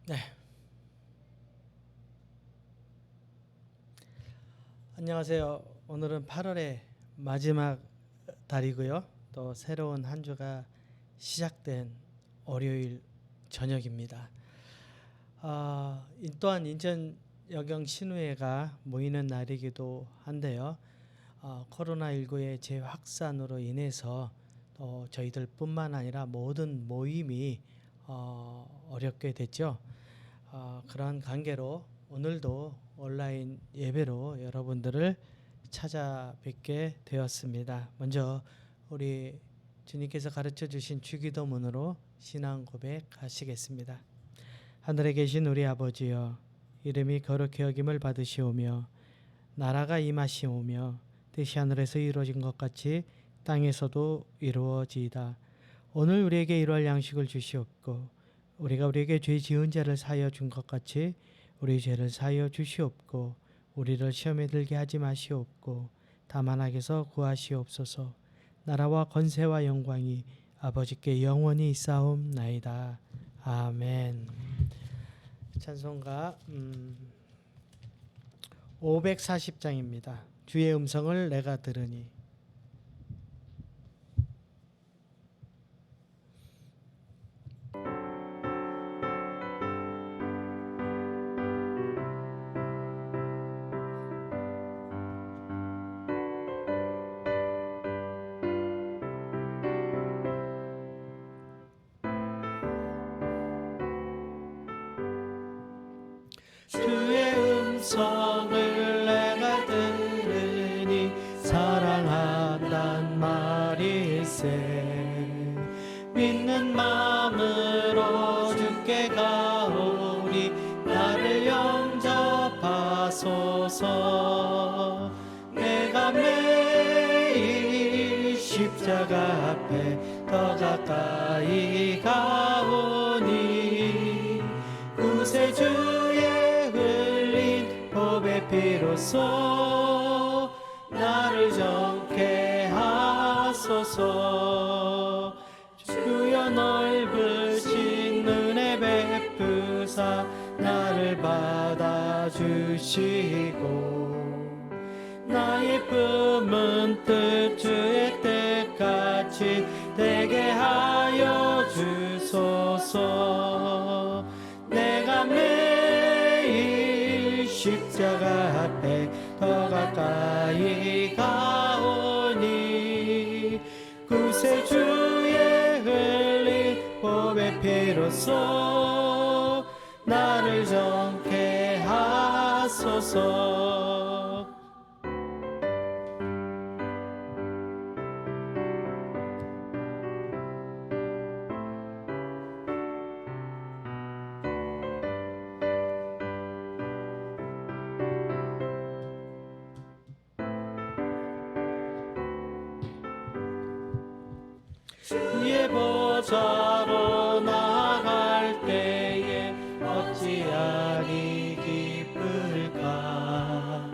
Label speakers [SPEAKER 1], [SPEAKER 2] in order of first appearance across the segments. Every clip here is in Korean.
[SPEAKER 1] 네. 안녕하세요. 오늘은 8월의 마지막 달이고요. 또 새로운 한 주가 시작된 월요일 저녁입니다. 또한 인천 여경 신우회가 모이는 날이기도 한데요. 코로나19의 재확산으로 인해서 또 저희들뿐만 아니라 모든 모임이 어렵게 됐죠. 그러한 관계로 오늘도 온라인 예배로 여러분들을 찾아뵙게 되었습니다. 먼저 우리 주님께서 가르쳐 주신 주기도문으로 신앙 고백하시겠습니다. 하늘에 계신 우리 아버지여, 이름이 거룩히 여김을 받으시오며 나라가 임하시오며 뜻이 하늘에서 이루어진 것 같이 땅에서도 이루어지이다. 오늘 우리에게 일용할 양식을 주시옵고 우리가 우리에게 죄 지은 자를 사하여 준 것 같이 우리 죄를 사하여 주시옵고 우리를 시험에 들게 하지 마시옵고 다만 악에서 구하시옵소서. 나라와 권세와 영광이 아버지께 영원히 있사옵나이다. 아멘. 찬송가 540장입니다. 주의 음성을 내가 들으니. 주의 음성을 내가 들으니 사랑한단 말일세. 믿는 마음으로 주께 가오니 나를 영접하소서. 내가 매일 십자가 앞에 더 가까이 가오니 구세주의 피로써 나를 정케 하소서. 주여 넓으신 은혜 베푸사 나를 받아주시고 나의 품은 뜻 주의 뜻같이 되게 하여 주소서. 내가 매일 십자가 앞에 더 가까이 가오니 구세주의 흘린 보배 피로써 나를 정케 하소서. 주의 보좌로 나아갈 때에 어찌하리 기쁠까.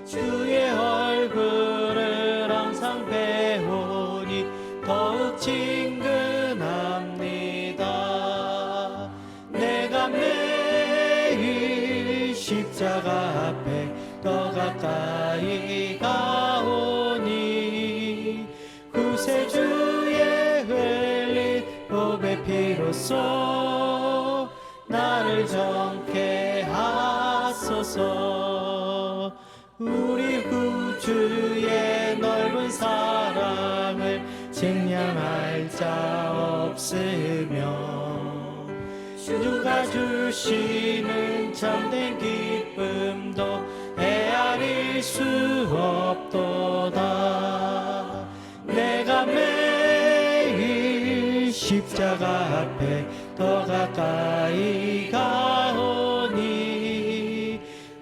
[SPEAKER 1] 주의 얼굴을 항상 배우니 더욱 친근합니다. 내가 매일 십자가 앞에 더 가까이 가오니 구세주의 보배 피로써 나를 정케 하소서. 우리 구주의 넓은 사랑을 측량할 자 없으며 주가 주시는 참된 기쁨도 헤아릴 수 없도다. 내가 매일 십자가 앞에 더 가까이 가오니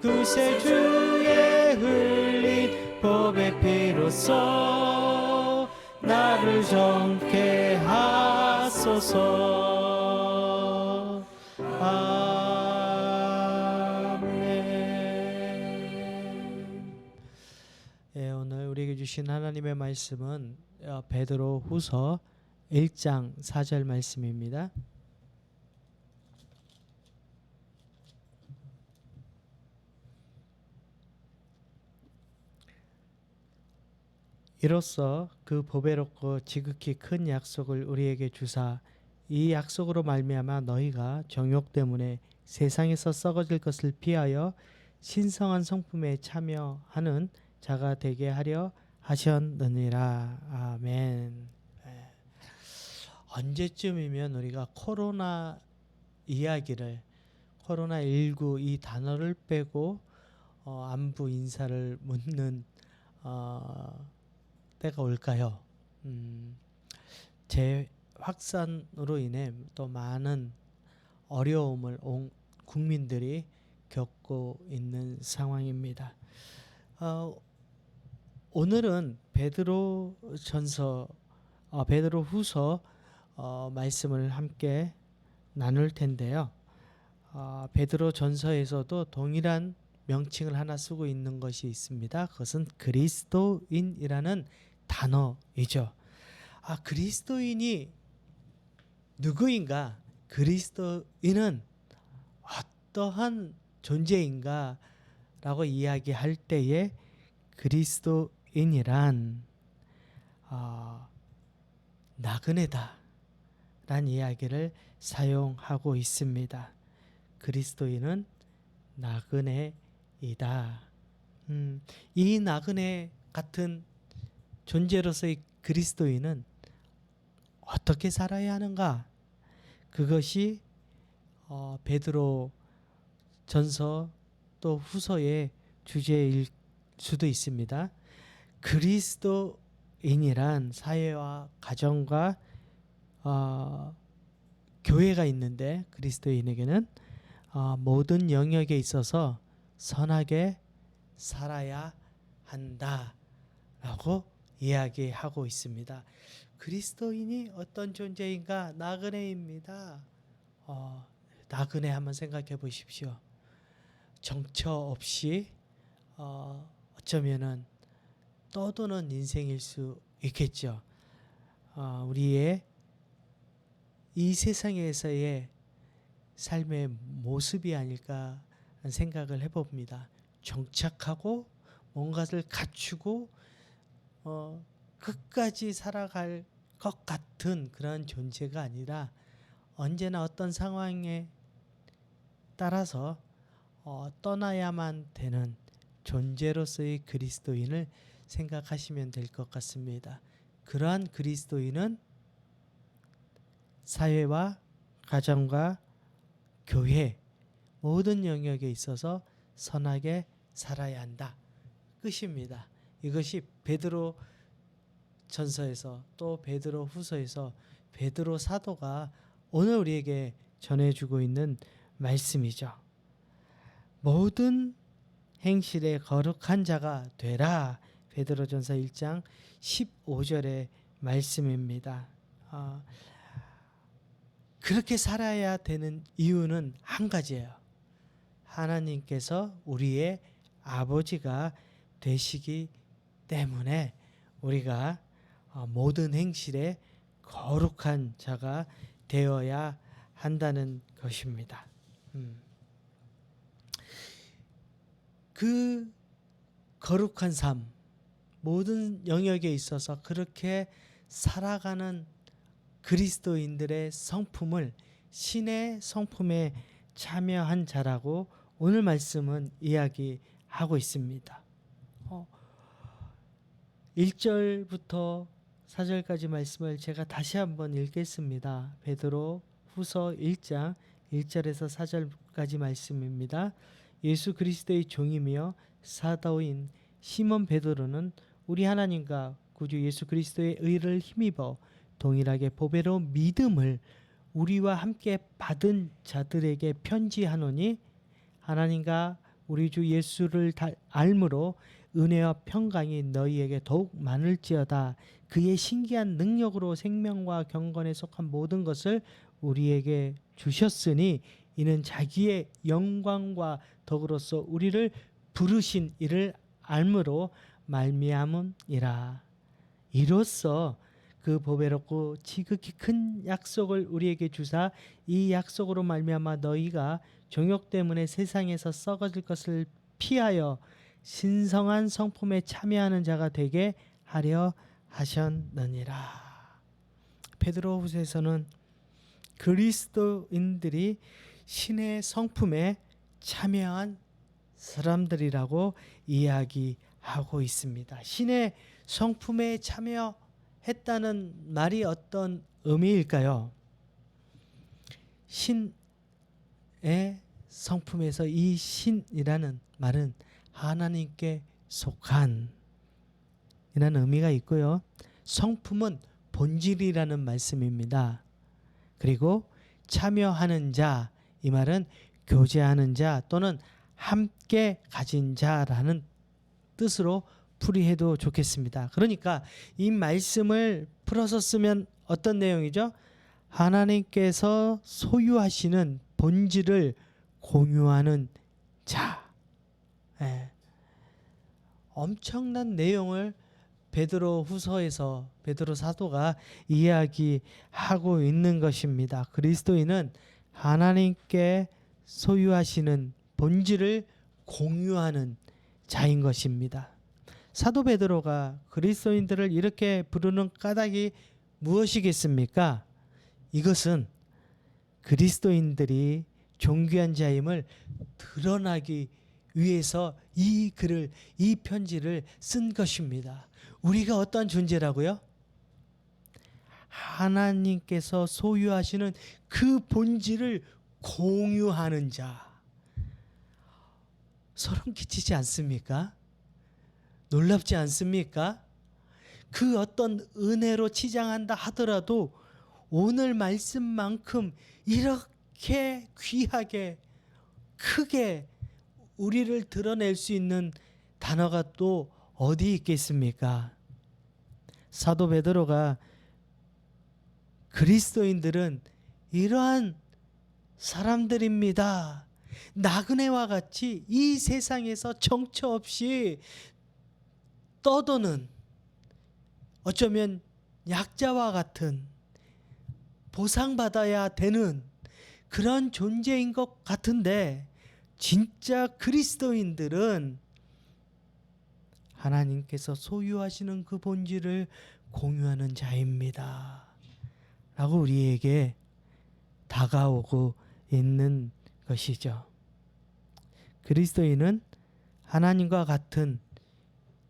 [SPEAKER 1] 구세주의 흘린 보배 피로써 나를 정케 하소서. 아멘. 오늘 우리에게 주신 하나님의 말씀은 베드로 후서 1장 4절 말씀입니다. 이로써 그 보배롭고 지극히 큰 약속을 우리에게 주사 이 약속으로 말미암아 너희가 정욕 때문에 세상에서 썩어질 것을 피하여 신성한 성품에 참여하는 자가 되게 하려 하셨느니라. 아멘. 예. 언제쯤이면 우리가 코로나 이야기를 코로나19 이 단어를 빼고 안부 인사를 묻는 때가 올까요? 재확산으로 인해 또 많은 어려움을 온 국민들이 겪고 있는 상황입니다. 오늘은 베드로전서, 베드로후서 말씀을 함께 나눌 텐데요. 베드로전서에서도 동일한 명칭을 하나 쓰고 있는 것이 있습니다. 그것은 그리스도인이라는 단어이죠. 그리스도인이 누구인가? 그리스도인은 어떠한 존재인가? 라고 이야기할 때에 그리스도인이란 나그네다 라는 이야기를 사용하고 있습니다. 그리스도인은 나그네이다. 이 나그네 같은 존재로서의 그리스도인은 어떻게 살아야 하는가? 그것이 베드로 전서 또 후서의 주제일 수도 있습니다. 그리스도인이란 사회와 가정과 교회가 있는데 그리스도인에게는 모든 영역에 있어서 선하게 살아야 한다라고 이야기하고 있습니다. 그리스도인이 어떤 존재인가? 나그네입니다. 나그네 한번 생각해 보십시오. 정처 없이 어쩌면은 떠도는 인생일 수 있겠죠. 우리의 이 세상에서의 삶의 모습이 아닐까 하는 생각을 해봅니다. 정착하고 뭔가를 갖추고 끝까지 살아갈 것 같은 그런 존재가 아니라 언제나 어떤 상황에 따라서 떠나야만 되는 존재로서의 그리스도인을 생각하시면 될 것 같습니다. 그러한 그리스도인은 사회와 가정과 교회 모든 영역에 있어서 선하게 살아야 한다. 끝입니다. 이것이 베드로 전서에서 또 베드로 후서에서 베드로 사도가 오늘 우리에게 전해주고 있는 말씀이죠. 모든 행실에 거룩한 자가 되라. 베드로전서 1장 15절의 말씀입니다. 그렇게 살아야 되는 이유는 한 가지예요. 하나님께서 우리의 아버지가 되시기 때문에 우리가 모든 행실에 거룩한 자가 되어야 한다는 것입니다. 그 거룩한 삶, 모든 영역에 있어서 그렇게 살아가는 그리스도인들의 성품을 신의 성품에 참여한 자라고 오늘 말씀은 이야기하고 있습니다. 1절부터 4절까지 말씀을 제가 다시 한번 읽겠습니다. 베드로 후서 1장 1절에서 4절까지 말씀입니다. 예수 그리스도의 종이며 사도인 시몬 베드로는 우리 하나님과 구주 예수 그리스도의 의를 힘입어 동일하게 보배로운 믿음을 우리와 함께 받은 자들에게 편지하노니 하나님과 우리 주 예수를 알므로 은혜와 평강이 너희에게 더욱 많을지어다. 그의 신기한 능력으로 생명과 경건에 속한 모든 것을 우리에게 주셨으니 이는 자기의 영광과 덕으로서 우리를 부르신 이를 알므로 말미암음이라. 이로써 그 보배롭고 지극히 큰 약속을 우리에게 주사 이 약속으로 말미암아 너희가 정욕 때문에 세상에서 썩어질 것을 피하여 신성한 성품에 참여하는 자가 되게 하려 하셨느니라. 베드로후서에서는 그리스도인들이 신의 성품에 참여한 사람들이라고 이야기하고 있습니다. 신의 성품에 참여했다는 말이 어떤 의미일까요? 신의 성품에서 이 신이라는 말은 하나님께 속한 이라는 의미가 있고요. 성품은 본질이라는 말씀입니다. 그리고 참여하는 자, 이 말은 교제하는 자 또는 함께 가진 자라는 뜻으로 풀이해도 좋겠습니다. 그러니까 이 말씀을 풀어서 쓰면 어떤 내용이죠? 하나님께서 소유하시는 본질을 공유하는 자. 엄청난 내용을 베드로 후서에서 베드로 사도가 이야기하고 있는 것입니다. 그리스도인은 하나님께 소유하시는 본질을 공유하는 자인 것입니다. 사도 베드로가 그리스도인들을 이렇게 부르는 까닭이 무엇이겠습니까? 이것은 그리스도인들이 존귀한 자임을 드러나기 위해서 이 글을, 이 편지를 쓴 것입니다. 우리가 어떤 존재라고요? 하나님께서 소유하시는 그 본질을 공유하는 자. 소름 끼치지 않습니까? 놀랍지 않습니까? 그 어떤 은혜로 치장한다 하더라도 오늘 말씀만큼 이렇게 귀하게 크게 우리를 드러낼 수 있는 단어가 또 어디 있겠습니까? 사도 베드로가 그리스도인들은 이러한 사람들입니다. 나그네와 같이 이 세상에서 정처 없이 떠도는, 어쩌면 약자와 같은, 보상받아야 되는 그런 존재인 것 같은데, 진짜 그리스도인들은 하나님께서 소유하시는 그 본질을 공유하는 자입니다 라고 우리에게 다가오고 있는 것이죠. 그리스도인은 하나님과 같은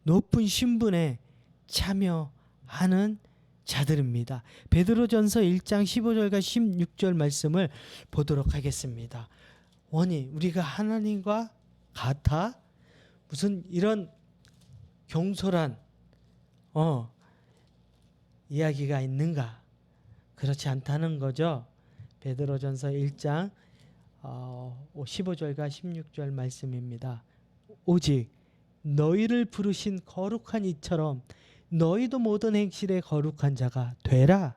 [SPEAKER 1] 높은 신분에 참여하는 자들입니다. 베드로전서 1장 15절과 16절 말씀을 보도록 하겠습니다. 원이 우리가 하나님과 같아? 무슨 이런 경솔한 이야기가 있는가? 그렇지 않다는 거죠. 베드로전서 1장 15절과 16절 말씀입니다. 오직 너희를 부르신 거룩한 이처럼 너희도 모든 행실에 거룩한 자가 되라.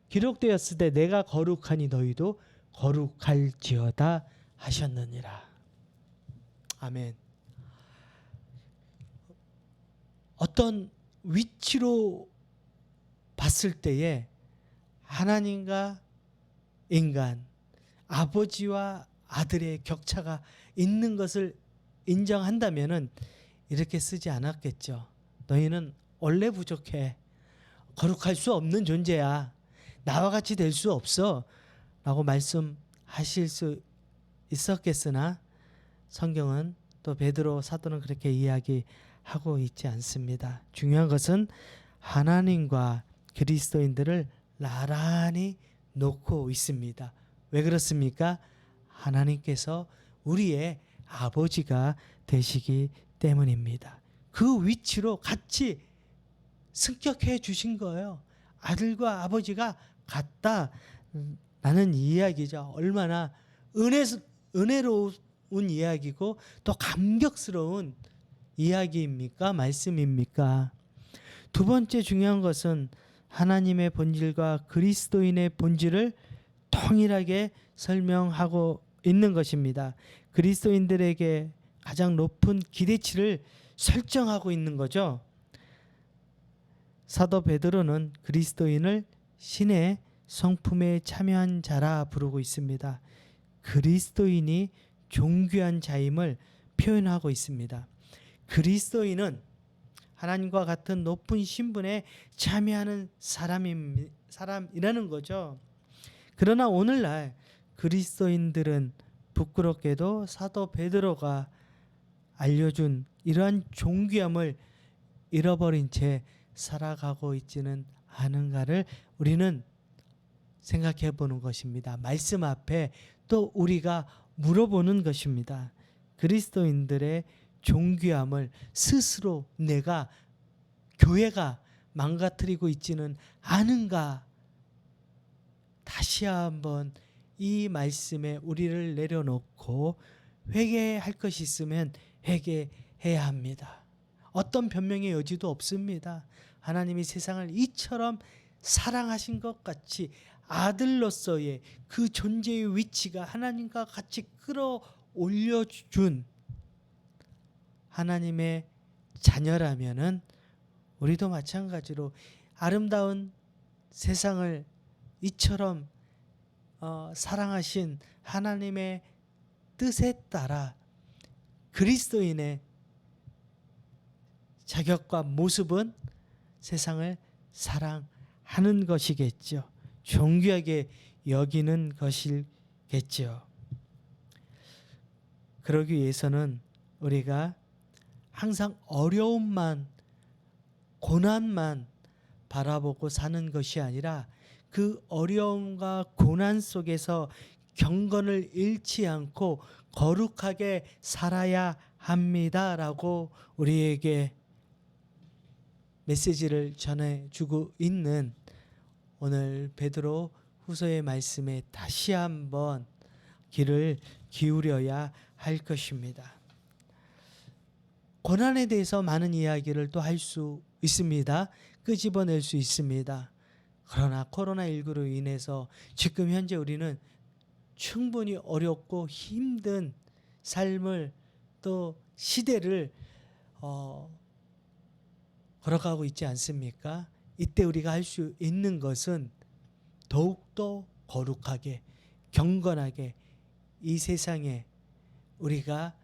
[SPEAKER 1] 기록되었으되 내가 거룩하니 너희도 거룩할지어다 하셨느니라. 아멘. 어떤 위치로 봤을 때에 하나님과 인간, 아버지와 아들의 격차가 있는 것을 인정한다면은 이렇게 쓰지 않았겠죠. 너희는 원래 부족해. 거룩할 수 없는 존재야. 나와 같이 될 수 없어. 라고 말씀하실 수 있었겠으나 성경은 또 베드로 사도는 그렇게 이야기하고 있지 않습니다. 중요한 것은 하나님과 그리스도인들을 나란히 놓고 있습니다. 왜 그렇습니까? 하나님께서 우리의 아버지가 되시기 때문입니다. 그 위치로 같이 승격해 주신 거예요. 아들과 아버지가 같다라는 이야기죠. 얼마나 은혜로운 이야기고 또 감격스러운 이야기입니까? 말씀입니까? 두 번째 중요한 것은 하나님의 본질과 그리스도인의 본질을 동일하게 설명하고 있는 것입니다. 그리스도인들에게 가장 높은 기대치를 설정하고 있는 거죠. 사도 베드로는 그리스도인을 신의 성품에 참여한 자라 부르고 있습니다. 그리스도인이 존귀한 자임을 표현하고 있습니다. 그리스도인은 하나님과 같은 높은 신분에 참여하는 사람이라는 거죠. 그러나 오늘날 그리스도인들은 부끄럽게도 사도 베드로가 알려준 이러한 존귀함을 잃어버린 채 살아가고 있지는 않은가를 우리는 생각해 보는 것입니다. 말씀 앞에 또 우리가 물어보는 것입니다. 그리스도인들의 존귀함을 스스로 내가 교회가 망가뜨리고 있지는 않은가? 다시 한번 이 말씀에 우리를 내려놓고 회개할 것이 있으면 회개해야 합니다. 어떤 변명의 여지도 없습니다. 하나님이 세상을 이처럼 사랑하신 것 같이 아들로서의 그 존재의 위치가 하나님과 같이 끌어올려준 하나님의 자녀라면은 우리도 마찬가지로 아름다운 세상을 이처럼 사랑하신 하나님의 뜻에 따라 그리스도인의 자격과 모습은 세상을 사랑하는 것이겠죠. 존귀하게 여기는 것이겠죠. 그러기 위해서는 우리가 항상 어려움만, 고난만 바라보고 사는 것이 아니라 그 어려움과 고난 속에서 경건을 잃지 않고 거룩하게 살아야 합니다라고 우리에게 메시지를 전해주고 있는 오늘 베드로 후서의 말씀에 다시 한번 귀를 기울여야 할 것입니다. 고난에 대해서 많은 이야기를 또 할 수 있습니다. 끄집어낼 수 있습니다. 그러나 코로나19로 인해서 지금 현재 우리는 충분히 어렵고 힘든 삶을 또 시대를 걸어가고 있지 않습니까? 이때 우리가 할 수 있는 것은 더욱더 거룩하게 경건하게 이 세상에 우리가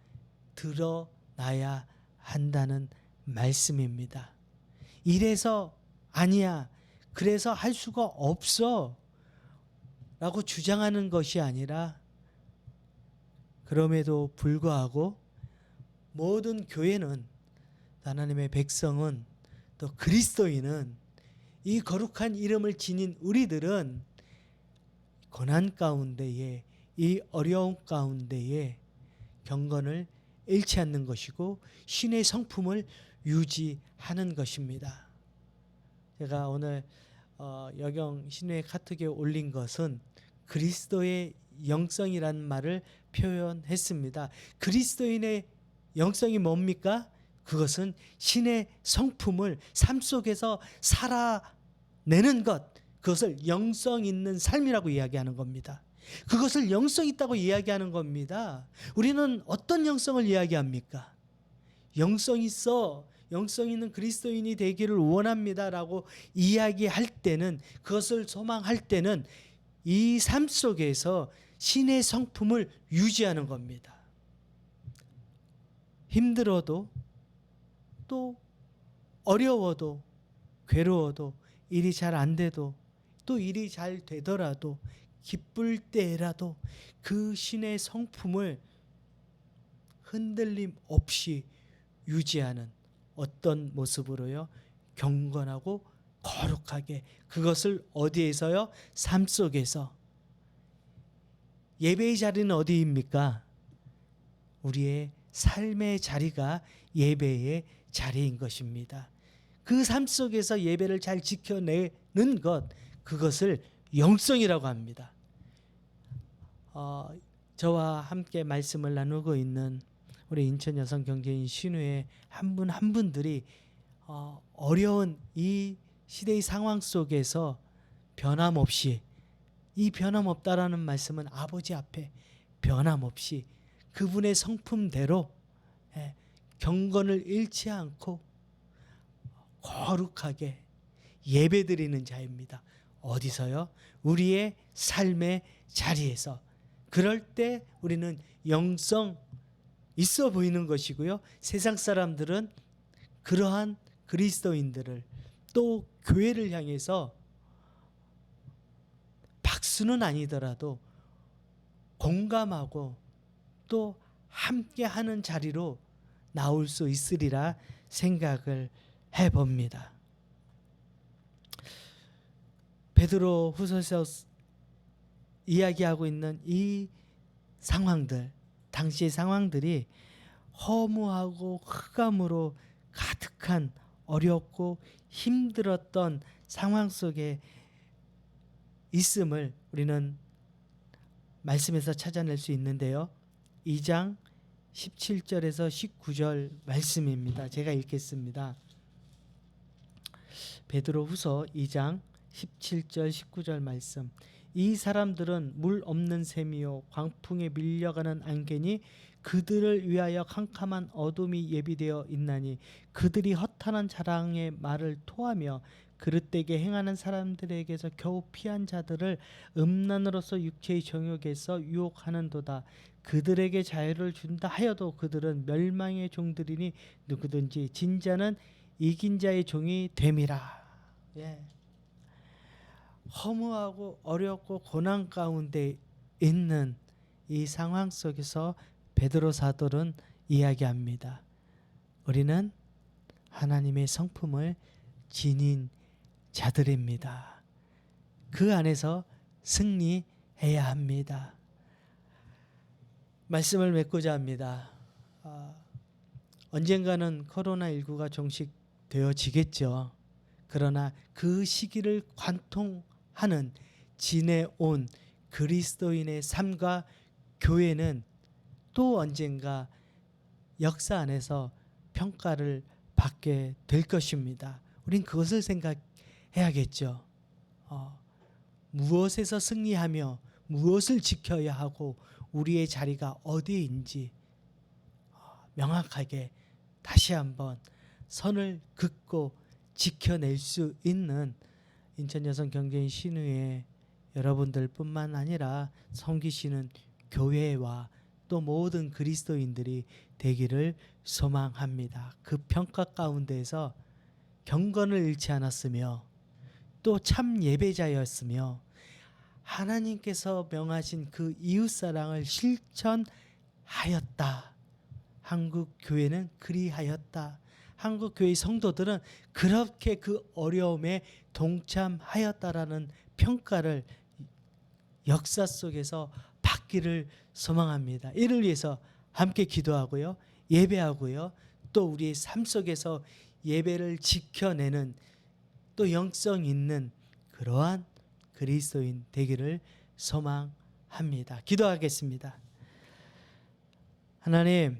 [SPEAKER 1] 드러나야 한다는 말씀입니다. 이래서 아니야, 그래서 할 수가 없어 라고 주장하는 것이 아니라 그럼에도 불구하고 모든 교회는 하나님의 백성은 또 그리스도인은 이 거룩한 이름을 지닌 우리들은 고난 가운데에 이 어려움 가운데에 경건을 잃지 않는 것이고 신의 성품을 유지하는 것입니다. 제가 오늘 여경 신의 카톡에 올린 것은 그리스도의 영성이라는 말을 표현했습니다. 그리스도인의 영성이 뭡니까? 그것은 신의 성품을 삶 속에서 살아내는 것, 그것을 영성 있는 삶이라고 이야기하는 겁니다. 그것을 영성 있다고 이야기하는 겁니다. 우리는 어떤 영성을 이야기합니까? 영성 있어, 영성 있는 그리스도인이 되기를 원합니다라고 이야기할 때는, 그것을 소망할 때는 이 삶 속에서 신의 성품을 유지하는 겁니다. 힘들어도 또 어려워도 괴로워도 일이 잘 안 돼도 또 일이 잘 되더라도 기쁠 때라도 그 신의 성품을 흔들림 없이 유지하는 어떤 모습으로요? 경건하고 거룩하게. 그것을 어디에서요? 삶 속에서. 예배의 자리는 어디입니까? 우리의 삶의 자리가 예배의 자리인 것입니다. 그 삶 속에서 예배를 잘 지켜내는 것, 그것을 영성이라고 합니다. 저와 함께 말씀을 나누고 있는 우리 인천 여성 경제인 신우의 한 분 한 분들이 어려운 이 시대의 상황 속에서 변함없이, 이 변함없다라는 말씀은 아버지 앞에 변함없이 그분의 성품대로 경건을 잃지 않고 거룩하게 예배드리는 자입니다. 어디서요? 우리의 삶의 자리에서. 그럴 때 우리는 영성 있어 보이는 것이고요. 세상 사람들은 그러한 그리스도인들을 또 교회를 향해서 박수는 아니더라도 공감하고 또 함께하는 자리로 나올 수 있으리라 생각을 해봅니다. 베드로 후서에서 이야기하고 있는 이 상황들, 당시의 상황들이 허무하고 흑암으로 가득한 어렵고 힘들었던 상황 속에 있음을 우리는 말씀에서 찾아낼 수 있는데요. 2장 17절에서 19절 말씀입니다. 제가 읽겠습니다. 베드로 후서 2장 17절 19절 말씀. 이 사람들은 물 없는 샘이요 광풍에 밀려가는 안개니 그들을 위하여 캄캄한 어둠이 예비되어 있나니 그들이 허탄한 자랑의 말을 토하며 그릇되게 행하는 사람들에게서 겨우 피한 자들을 음란으로서 육체의 정욕에서 유혹하는도다. 그들에게 자유를 준다 하여도 그들은 멸망의 종들이니 누구든지 진자는 이긴 자의 종이 됨이라. 예. 허무하고 어렵고 고난 가운데 있는 이 상황 속에서 베드로 사도는 이야기합니다. 우리는 하나님의 성품을 지닌 자들입니다. 그 안에서 승리해야 합니다. 말씀을 맺고자 합니다. 언젠가는 코로나19가 종식되어지겠죠. 그러나 그 시기를 관통하는 지내온 그리스도인의 삶과 교회는 또 언젠가 역사 안에서 평가를 받게 될 것입니다. 우린 그것을 생각해야겠죠. 무엇에서 승리하며 무엇을 지켜야 하고 우리의 자리가 어디인지 명확하게 다시 한번 선을 긋고 지켜낼 수 있는 인천여성경제인 신우의 여러분들 뿐만 아니라 섬기시는 교회와 또 모든 그리스도인들이 되기를 소망합니다. 그 평가 가운데에서 경건을 잃지 않았으며 또 참 예배자였으며 하나님께서 명하신 그 이웃사랑을 실천하였다. 한국 교회는 그리하였다. 한국 교회 성도들은 그렇게 그 어려움에 동참하였다라는 평가를 역사 속에서 받기를 소망합니다. 이를 위해서 함께 기도하고요. 예배하고요. 또 우리의 삶 속에서 예배를 지켜내는 또 영성 있는 그러한 그리스도인 되기를 소망합니다. 기도하겠습니다. 하나님,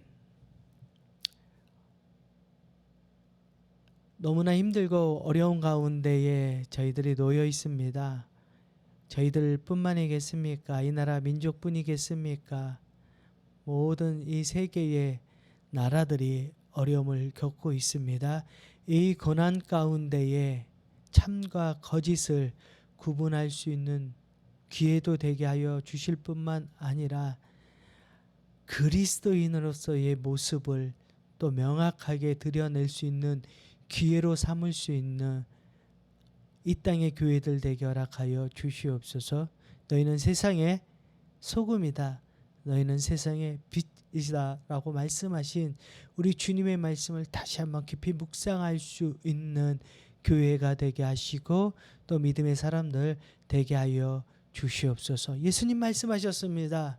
[SPEAKER 1] 너무나 힘들고 어려운 가운데에 저희들이 놓여 있습니다. 저희들 뿐만이겠습니까? 이 나라 민족뿐이겠습니까? 모든 이 세계의 나라들이 어려움을 겪고 있습니다. 이 고난 가운데에 참과 거짓을 구분할 수 있는 기회도 되게 하여 주실 뿐만 아니라 그리스도인으로서의 모습을 또 명확하게 드러낼 수 있는 기회로 삼을 수 있는 이 땅의 교회들 되게 허락하여 주시옵소서. 너희는 세상의 소금이다. 너희는 세상의 빛이다 라고 말씀하신 우리 주님의 말씀을 다시 한번 깊이 묵상할 수 있는 교회가 되게 하시고 또 믿음의 사람들 되게 하여 주시옵소서. 예수님 말씀하셨습니다.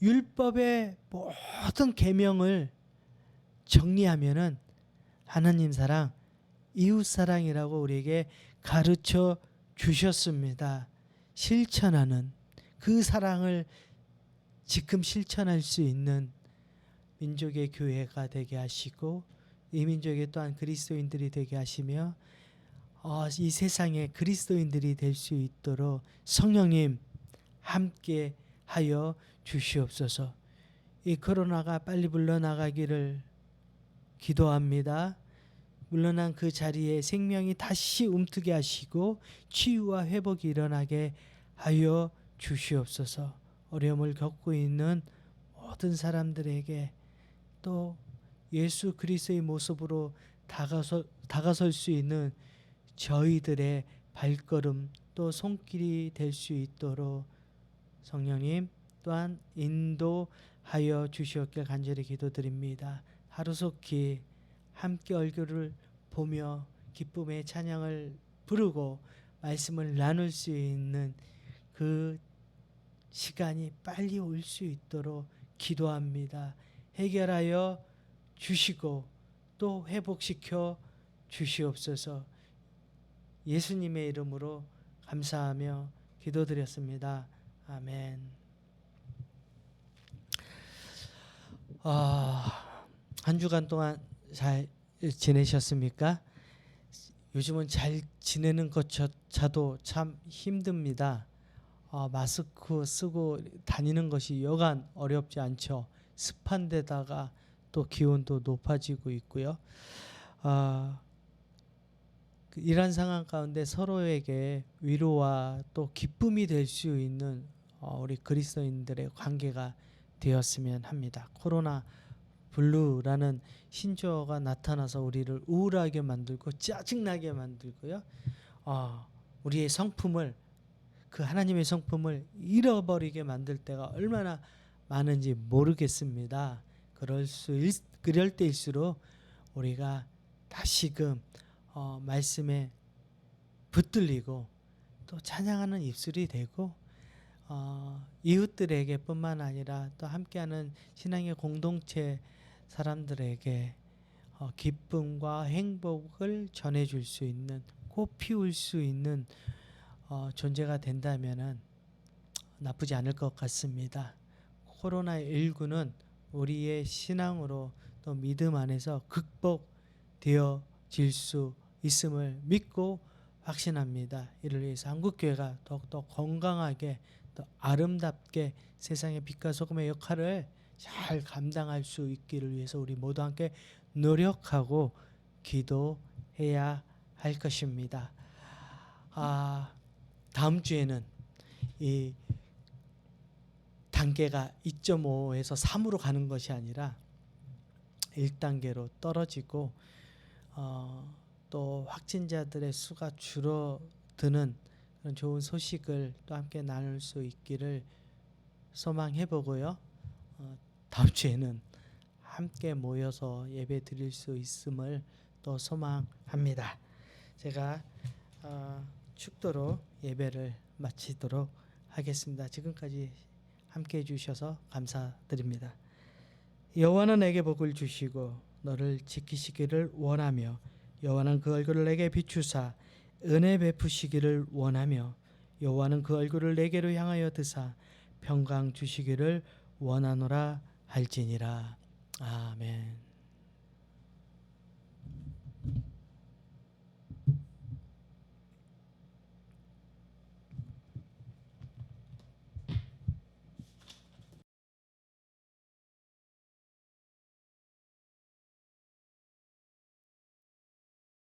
[SPEAKER 1] 율법의 모든 계명을 정리하면은 하나님 사랑, 이웃 사랑이라고 우리에게 가르쳐 주셨습니다. 실천하는 그 사랑을 지금 실천할 수 있는 민족의 교회가 되게 하시고 이 민족의 또한 그리스도인들이 되게 하시며 이 세상에 그리스도인들이 될 수 있도록 성령님 함께 하여 주시옵소서. 이 코로나가 빨리 물러나가기를 기도합니다. 물러난 그 자리에 생명이 다시 움트게 하시고 치유와 회복이 일어나게 하여 주시옵소서. 어려움을 겪고 있는 모든 사람들에게 또 예수 그리스도의 모습으로 다가설 수 있는 저희들의 발걸음 또 손길이 될 수 있도록 성령님 또한 인도하여 주시옵길 간절히 기도드립니다. 하루속히 함께 얼굴을 보며 기쁨의 찬양을 부르고 말씀을 나눌 수 있는 그 시간이 빨리 올 수 있도록 기도합니다. 해결하여 주시고 또 회복시켜 주시옵소서. 예수님의 이름으로 감사하며 기도드렸습니다. 아멘. 한 주간 동안 잘 지내셨습니까? 요즘은 잘 지내는 것조차도 참 힘듭니다. 마스크 쓰고 다니는 것이 여간 어렵지 않죠. 습한 데다가 또 기온도 높아지고 있고요. 이런 상황 가운데 서로에게 위로와 또 기쁨이 될 수 있는 우리 그리스도인들의 관계가 되었으면 합니다. 코로나 블루라는 신조어가 나타나서 우리를 우울하게 만들고 짜증나게 만들고요. 우리의 성품을 그 하나님의 성품을 잃어버리게 만들 때가 얼마나 많은지 모르겠습니다. 그럴 때일수록 우리가 다시금 말씀에 붙들리고 또 찬양하는 입술이 되고 이웃들에게 뿐만 아니라 또 함께하는 신앙의 공동체 사람들에게 기쁨과 행복을 전해줄 수 있는 꽃 피울 수 있는 존재가 된다면 나쁘지 않을 것 같습니다. 코로나19는 우리의 신앙으로 또 믿음 안에서 극복되어질 수 있음을 믿고 확신합니다. 이를 위해서 한국교회가 더욱더 건강하게 또 아름답게 세상의 빛과 소금의 역할을 잘 감당할 수 있기를 위해서 우리 모두 함께 노력하고 기도해야 할 것입니다. 다음 주에는 이 단계가 2.5에서 3으로 가는 것이 아니라 1단계로 떨어지고 또 확진자들의 수가 줄어드는 그런 좋은 소식을 또 함께 나눌 수 있기를 소망해 보고요. 다음 주에는 함께 모여서 예배 드릴 수 있음을 또 소망합니다. 제가 축도로 예배를 마치도록 하겠습니다. 지금까지 함께 해주셔서 감사드립니다. 여호와는 내게 복을 주시고 너를 지키시기를 원하며 여호와는 그 얼굴을 내게 비추사 은혜 베푸시기를 원하며 여호와는 그 얼굴을 내게로 향하여 드사 평강 주시기를 원하노라 할지니라. 아멘.